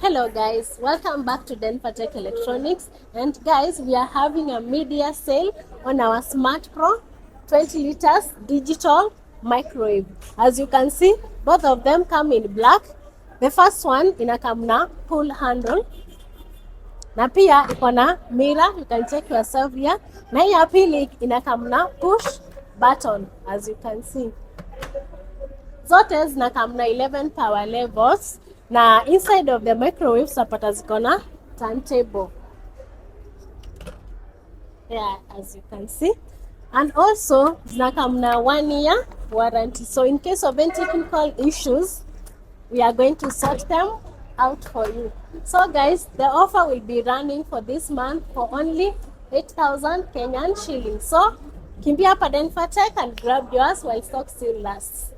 Hello guys, welcome back to Denfatech Electronics, and guys, we are having a media sale on our Smartpro 20 liters digital microwave. As you can see, both of them come in black. The first one inakam na pull handle na pia iko na mirror, you can check yourself here. Na hii ya pili inakam na push button, as you can see. Zote zinakam na 11 power levels. Na inside of the microwave sapata ziko na turntable. Yeah, as you can see. And also zinakam na 1 year warranty. So in case of any technical issues, we are going to sort them out for you. So guys, the offer will be running for this month for only 8,000 Kenyan shillings. So kimbia hapa Denfatech and grab yours while stock still lasts.